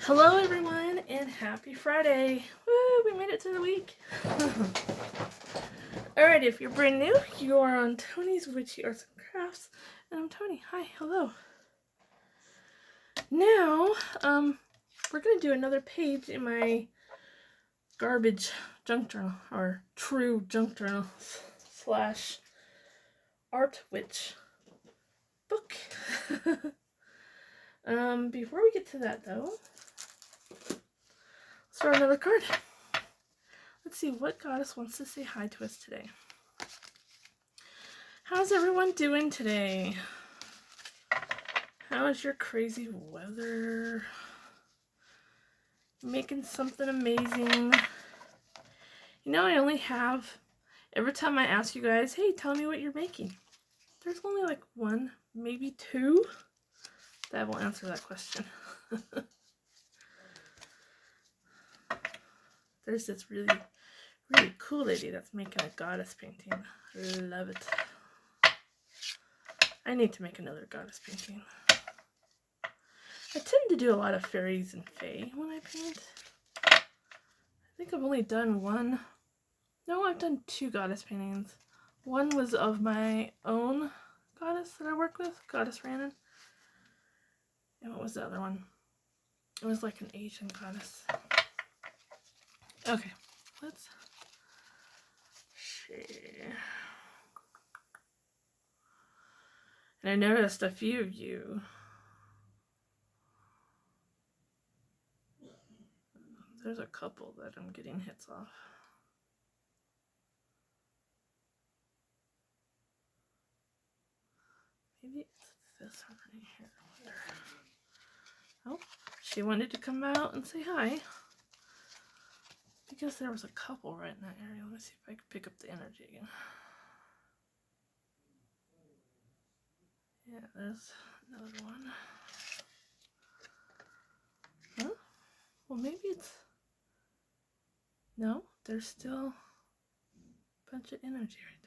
Hello everyone and happy Friday. Woo, we made it to the week. Alright, if you're brand new, you are on Tony's Witchy Arts and Crafts. And I'm Tony. Hi, hello. Now, we're going to do another page in my garbage junk journal, or true junk journal slash art witch book. Before we get to that though, let's draw another card. Let's see what goddess wants to say hi to us today. How's everyone doing today? How is your crazy weather? Making something amazing. You know, I only have, every time I ask you guys, hey, tell me what you're making, there's only like one, maybe two that will answer that question. There's this really cool lady that's making a goddess painting. Love it. I need to make another goddess painting. I tend to do a lot of fairies and fae when I paint. I think I've only done one. No, I've done two goddess paintings. One was of my own goddess that I work with, Goddess Rhiannon. And what was the other one? It was like an Asian goddess. Okay, let's share. And I noticed a few of you there's a couple that I'm getting hits off. Maybe it's this one right here. Oh, she wanted to come out and say hi. Because there was a couple right in that area. Let me see if I can pick up the energy again. Yeah, there's another one. Huh? Well, maybe it's... No, there's still a bunch of energy right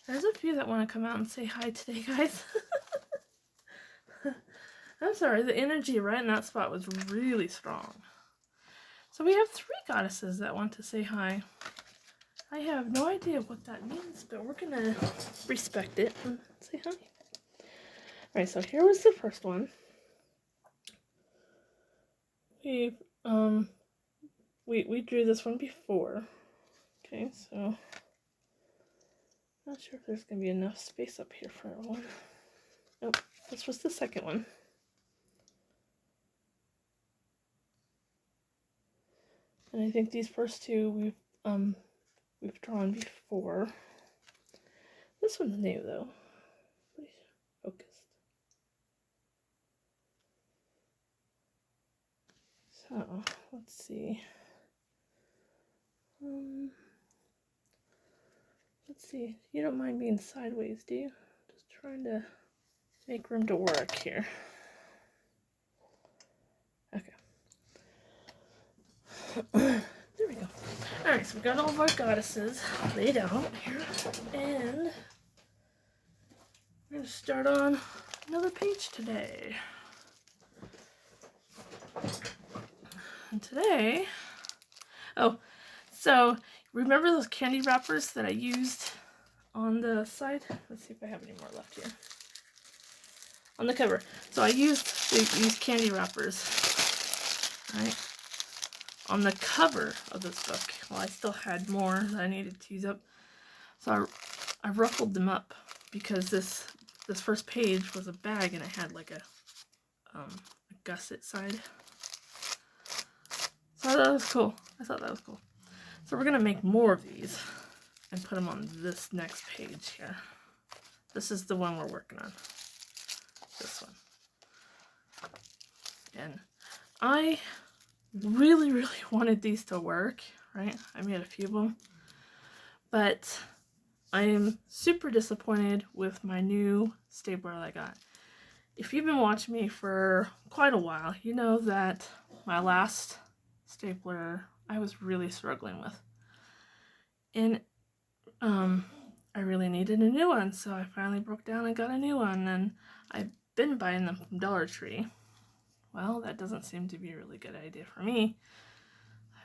there. There's a few that want to come out and say hi today, guys. I'm sorry, the energy right in that spot was really strong. So we have 3 goddesses that want to say hi. I have no idea what that means, but we're gonna respect it and say hi. Alright, so here was the first one. We drew this one before. Okay, so not sure if there's gonna be enough space up here for one. Nope, this was the second one. And I think these first two we've drawn before. This one's new though. Pretty focused. So let's see. Let's see. You don't mind being sideways, do you? Just trying to make room to work here. Okay. There we go. Alright, so we got all of our goddesses laid out here. And we're going to start on another page today. And today... Oh, so remember those candy wrappers that I used on the side? Let's see if I have any more left here. On the cover. So I used these candy wrappers, right, on the cover of this book. Well, I still had more that I needed to use up. So I ruffled them up because this first page was a bag and it had like a gusset side. So that was cool. I thought that was cool. So we're going to make more of these and put them on this next page here. This is the one we're working on. This one. And I really wanted these to work, right? I made a few of them. But I am super disappointed with my new stapler that I got. If you've been watching me for quite a while, you know that my last stapler I was really struggling with. And I really needed a new one, so I finally broke down and got a new one, and I've been buying them from Dollar Tree. Well, that doesn't seem to be a really good idea for me.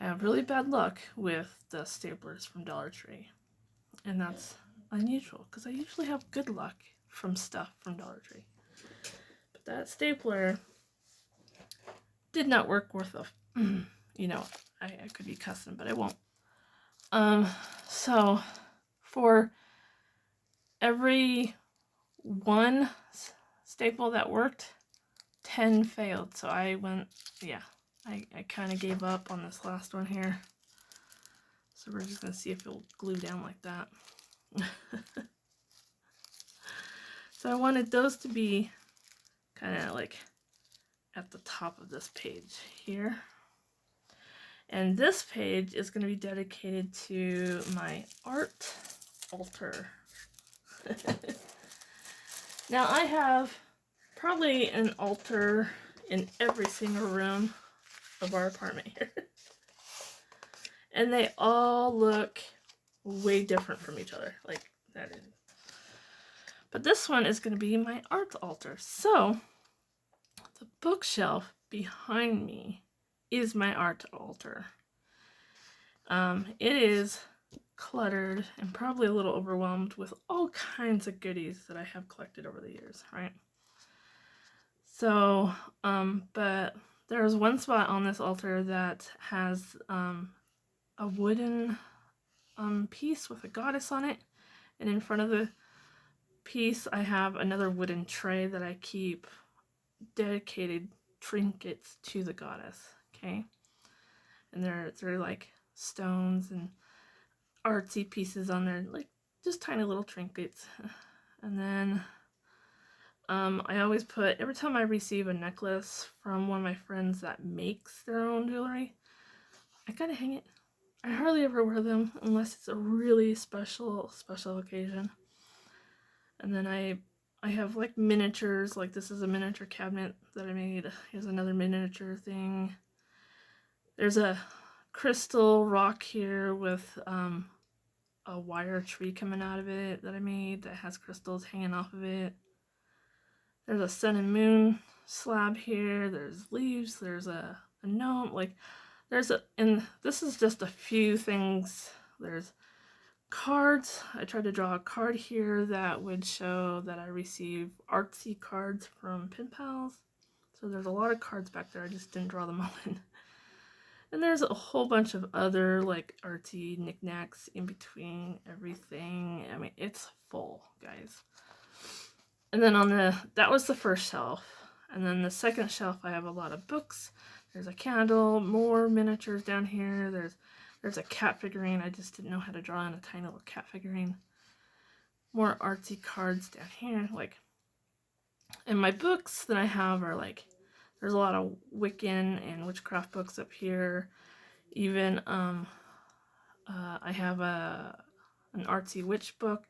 I have really bad luck with the staplers from Dollar Tree. And that's unusual because I usually have good luck from stuff from Dollar Tree. But that stapler did not work worth a, you know, I could be cussing, but I won't. So for every one staple that worked, 10 failed. So I went, yeah, I kind of gave up on this last one here. So we're just going to see if it'll glue down like that. So I wanted those to be kind of like at the top of this page here. And this page is going to be dedicated to my art altar. Now I have probably an altar in every single room of our apartment here. And they all look way different from each other. Like that is. But this one is going to be my art altar. So the bookshelf behind me is my art altar. It is cluttered and probably a little overwhelmed with all kinds of goodies that I have collected over the years, right? So, but there's one spot on this altar that has a wooden piece with a goddess on it, and in front of the piece I have another wooden tray that I keep dedicated trinkets to the goddess, okay? And they're like stones and artsy pieces on there, like just tiny little trinkets. And then I always put, every time I receive a necklace from one of my friends that makes their own jewelry, I kind of hang it. I hardly ever wear them unless it's a really special occasion. And then I have like miniatures, like this is a miniature cabinet that I made. Here's another miniature thing. There's a crystal rock here with a wire tree coming out of it that I made that has crystals hanging off of it. There's a sun and moon slab here. There's leaves. There's a gnome. Like and this is just a few things. There's cards. I tried to draw a card here that would show that I receive artsy cards from Pen Pals. So there's a lot of cards back there. I just didn't draw them all in. And there's a whole bunch of other like artsy knickknacks in between everything. I mean, it's full, guys. And then that was the first shelf. And then the second shelf, I have a lot of books. There's a candle, more miniatures down here. There's a cat figurine. I just didn't know how to draw in a tiny little cat figurine. More artsy cards down here. Like, and my books that I have are like, there's a lot of Wiccan and witchcraft books up here. Even I have an artsy witch book.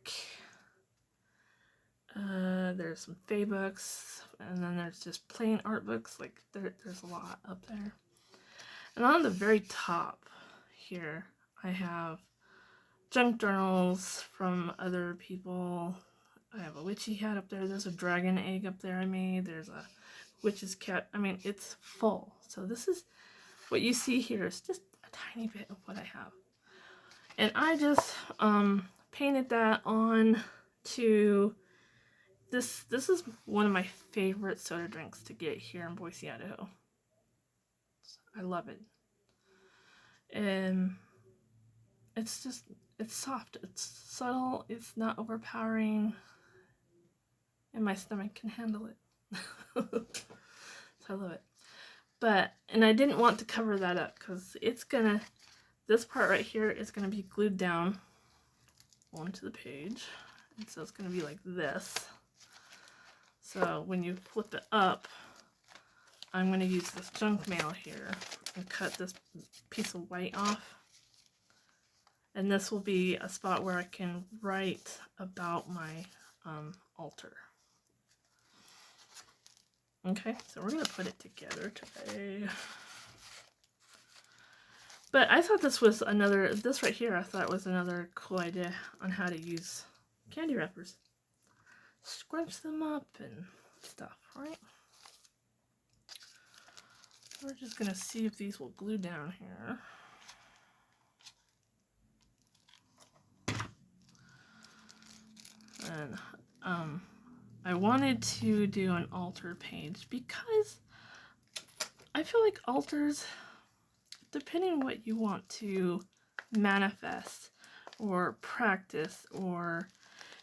There's some fae books, and then there's just plain art books. Like there's a lot up there. And on the very top here, I have junk journals from other people. I have a witchy hat up there. There's a dragon egg up there I made. There's a witch's cat. I mean, it's full. So this is what you see here is just a tiny bit of what I have. And I just painted that on to this is one of my favorite soda drinks to get here in Boise, Idaho. I love it. And it's soft, it's subtle, it's not overpowering, and my stomach can handle it. So I love it. And I didn't want to cover that up because this part right here is gonna be glued down onto the page. And so it's gonna be like this. So when you flip it up, I'm going to use this junk mail here and cut this piece of white off. And this will be a spot where I can write about my altar. Okay, so we're going to put it together today. But I thought this right here, I thought was another cool idea on how to use candy wrappers. Scrunch them up and stuff, right? We're just gonna see if these will glue down here. And I wanted to do an altar page because I feel like altars, depending on what you want to manifest or practice, or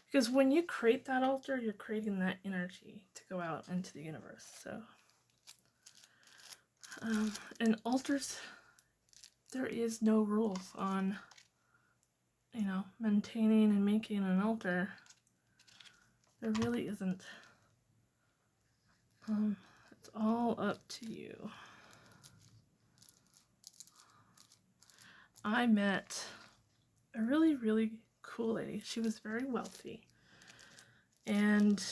because when you create that altar, you're creating that energy to go out into the universe. So and altars, there is no rules on, you know, maintaining and making an altar. There really isn't. It's all up to you. I met a really, really cool lady. She was very wealthy. And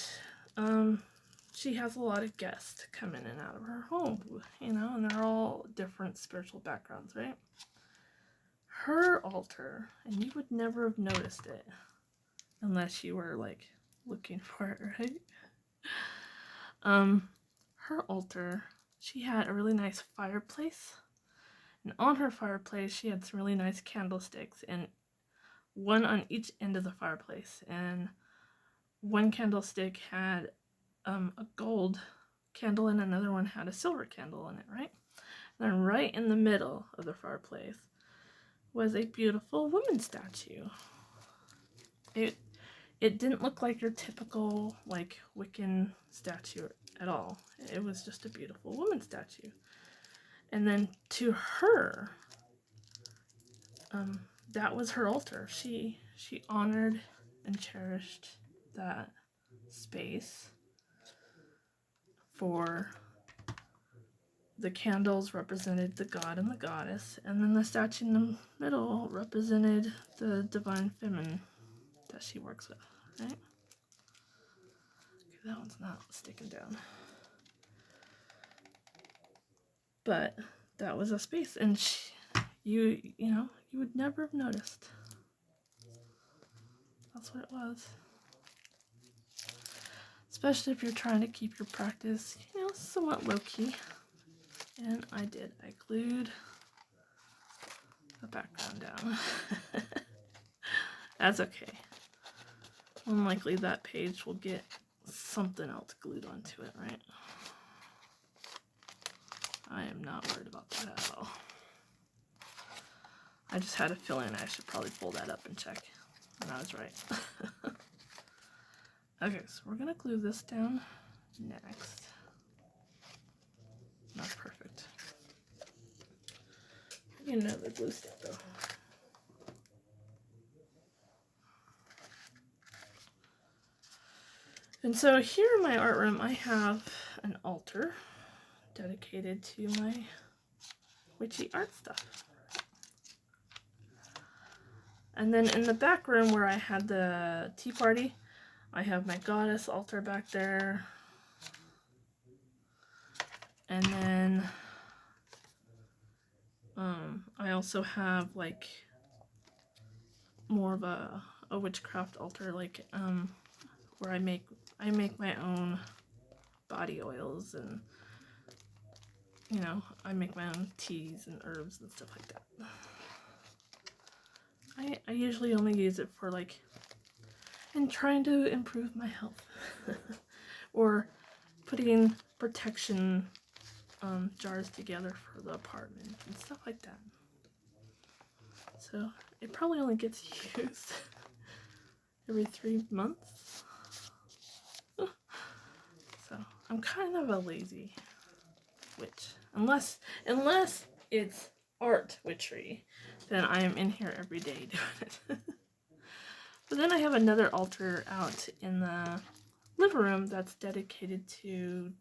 she has a lot of guests come in and out of her home, you know, and they're all different spiritual backgrounds, right? Her altar, and you would never have noticed it unless you were like looking for it, right? Her altar, she had a really nice fireplace, and on her fireplace she had some really nice candlesticks, and one on each end of the fireplace, and one candlestick had a gold candle and another one had a silver candle in it, right? And then right in the middle of the fireplace was a beautiful woman statue. It didn't look like your typical like Wiccan statue at all. It was just a beautiful woman statue. And then to her, that was her altar. She honored and cherished that space. For the candles represented the god and the goddess, and then the statue in the middle represented the divine feminine that she works with, right? Okay, that one's not sticking down. But that was a space, and you know, you would never have noticed. That's what it was. Especially if you're trying to keep your practice, you know, somewhat low-key. And I did. I glued the background down. That's okay. Unlikely that page will get something else glued onto it, right? I am not worried about that at all. I just had a feeling I should probably pull that up and check. And I was right. Okay, so we're gonna glue this down next. Not perfect. You know the glue stick though. And so here in my art room, I have an altar dedicated to my witchy art stuff. And then in the back room where I had the tea party, I have my goddess altar back there. And then I also have like more of a witchcraft altar, like where I make my own body oils, and you know, I make my own teas and herbs and stuff like that. I usually only use it for like in trying to improve my health or putting protection jars together for the apartment and stuff like that. So it probably only gets used every 3 months. So I'm kind of a lazy witch. Unless it's art witchery, then I am in here every day doing it. But then I have another altar out in the living room that's dedicated to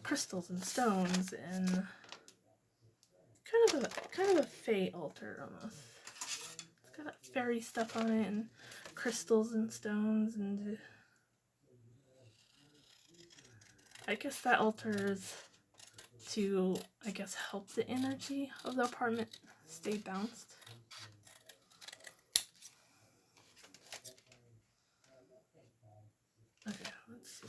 crystals and stones, and kind of a fae altar almost. It's got fairy stuff on it and crystals and stones, and I guess that altar is to, I guess, help the energy of the apartment stay balanced. Okay, let's see.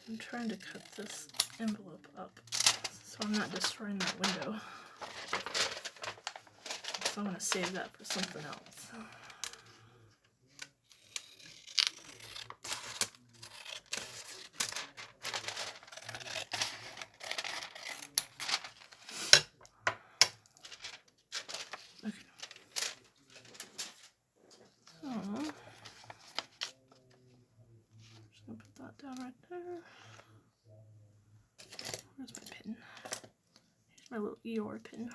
I'm trying to cut this envelope up so I'm not destroying that window. So I'm going to save that for something else. Okay. So, I'm just going to put that down right there. Where's my pin? Here's my little Eeyore pin.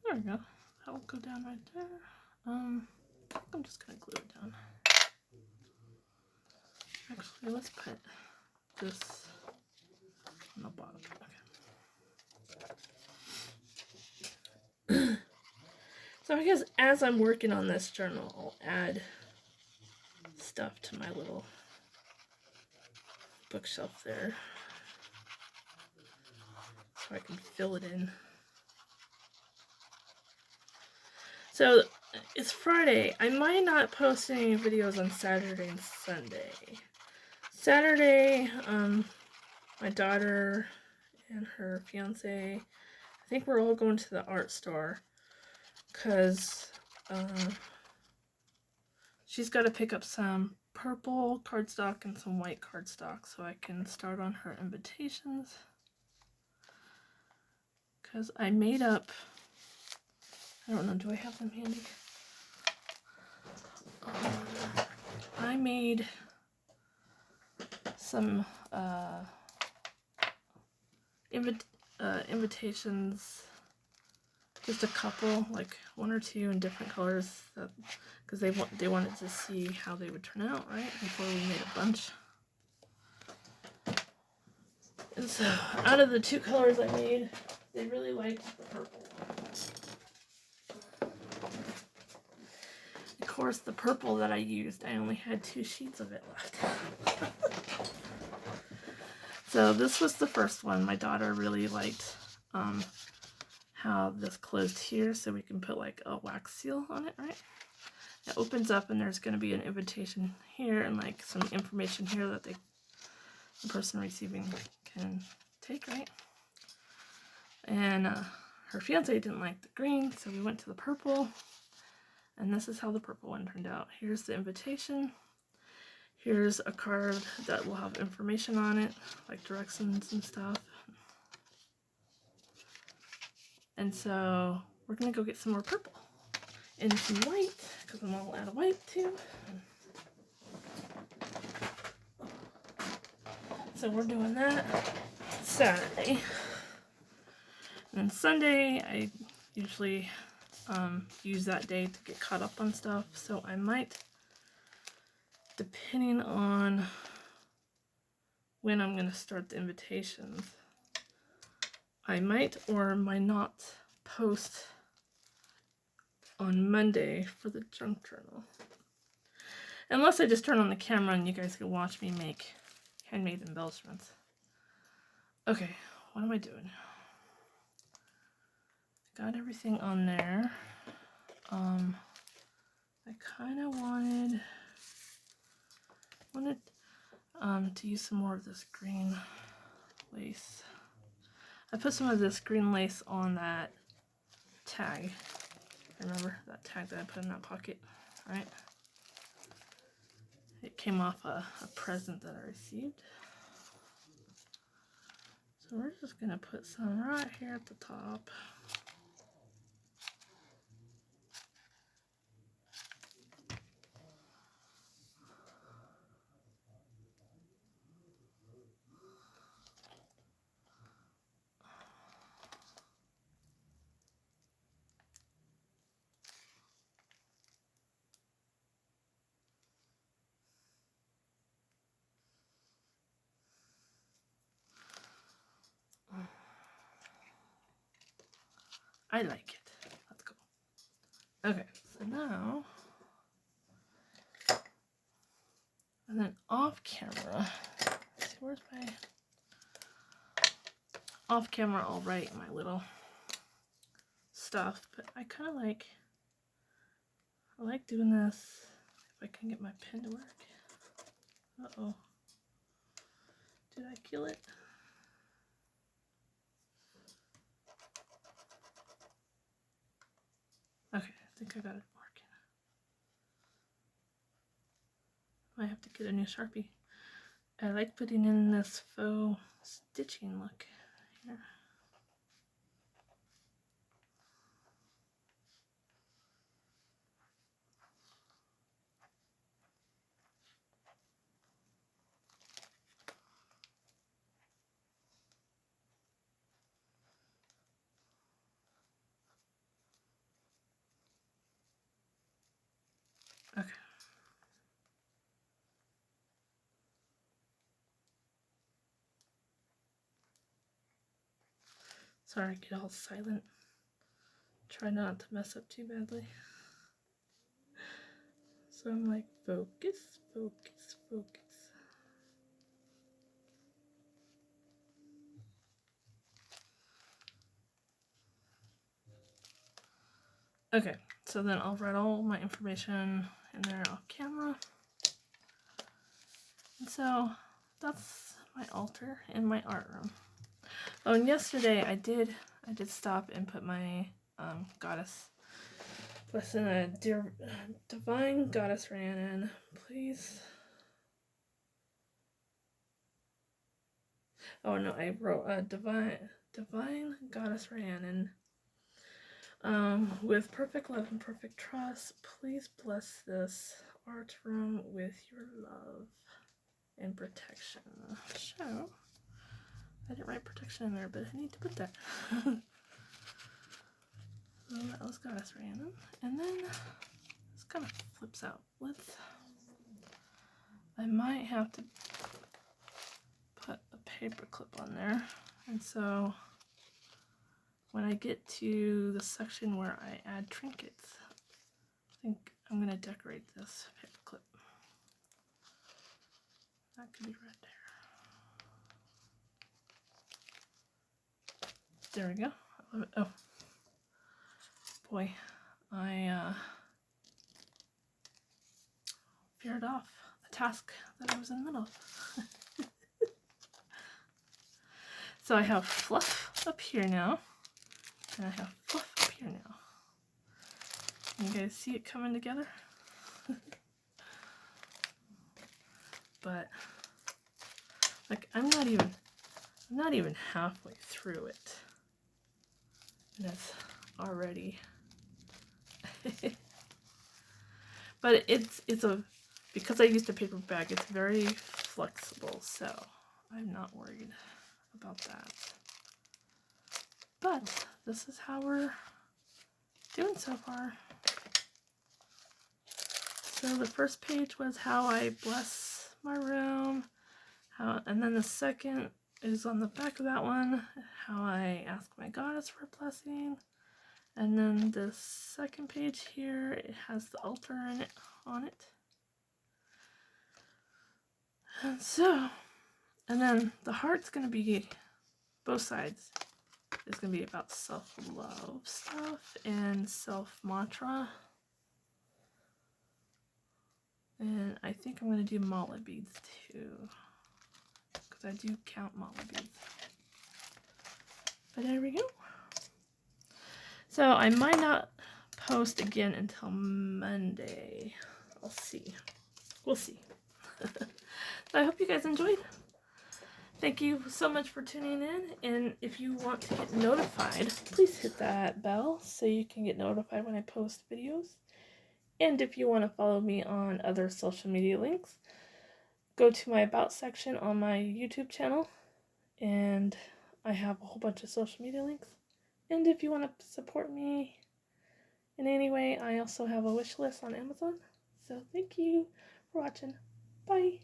There we go. That will go down right there. I'm just gonna glue it down. Actually, let's put this on the bottom. Okay. So I guess as I'm working on this journal, I'll add stuff to my little bookshelf there, so I can fill it in. So it's Friday. I might not post any videos on Saturday and Sunday. Saturday, my daughter and her fiance, I think we're all going to the art store because she's got to pick up some purple cardstock and some white cardstock so I can start on her invitations. Because I made up, I don't know, do I have them handy? I made some invitations, just a couple, like 1 or 2 in different colors, because they wanted to see how they would turn out, right? Before we made a bunch. And so, out of the 2 colors I made, they really liked the purple. Of course, the purple that I used, I only had 2 sheets of it left. So this was the first one. My daughter really liked how this closed here, so we can put like a wax seal on it, right? It opens up and there's going to be an invitation here and like some information here that the person receiving can take, right? And her fiance didn't like the green, so we went to the purple. And this is how the purple one turned out. Here's the invitation. Here's a card that will have information on it, like directions and stuff. And so we're gonna go get some more purple and some white, because I'm all out of white too. So we're doing that Saturday. And then Sunday, I usually use that day to get caught up on stuff. So I might, depending on when I'm going to start the invitations, I might or might not post on Monday for the junk journal. Unless I just turn on the camera and you guys can watch me make handmade embellishments. Okay, what am I doing? Got everything on there. I kind of wanted to use some more of this green lace. I put some of this green lace on that tag. Remember that tag that I put in that pocket, right? It came off a present that I received. So we're just gonna put some right here at the top. I like it. That's cool. Okay, so now, and then off camera, Where's my off camera? I'll write my little stuff, but I kind of like, I like doing this if I can get my pen to work. Uh-oh. Did I kill it? Okay, I think I got it working. I have to get a new Sharpie. I like putting in this faux stitching look here. Okay. Sorry, I get all silent. Try not to mess up too badly. So I'm like, focus, focus, focus. Okay, so then I'll write all my information in there off camera. And so that's my altar in my art room. Oh, and yesterday I did stop and put my goddess blessing, a dear divine goddess Rhiannon, please. Oh no, I wrote a divine goddess Rhiannon. With perfect love and perfect trust, please bless this art room with your love and protection. So, I didn't write protection in there, but I need to put that. So that was Goddess Rhiannon. And then this kind of flips out. I might have to put a paper clip on there. And so when I get to the section where I add trinkets, I think I'm going to decorate this paper clip. That could be right there. There we go. Oh, boy, I veered off a task that I was in the middle of. So I have fluff up here now, and I have fluff up here now. You guys see it coming together? But like I'm not even halfway through it, and it's already. But it's because I used a paper bag, it's very flexible, so I'm not worried about that. But this is how we're doing so far. So the first page was how I bless my room, and then the second is on the back of that one, how I ask my goddess for a blessing. And then the second page here, it has the altar on it. And then the heart's going to be, both sides, is going to be about self-love stuff and self-mantra. And I think I'm going to do mala beads too, because I do count mala beads. But there we go. So I might not post again until Monday. I'll see. We'll see. So I hope you guys enjoyed. Thank you so much for tuning in. And if you want to get notified, please hit that bell so you can get notified when I post videos. And if you want to follow me on other social media links, go to my About section on my YouTube channel. And I have a whole bunch of social media links. And if you want to support me in any way, I also have a wish list on Amazon. So thank you for watching. Bye.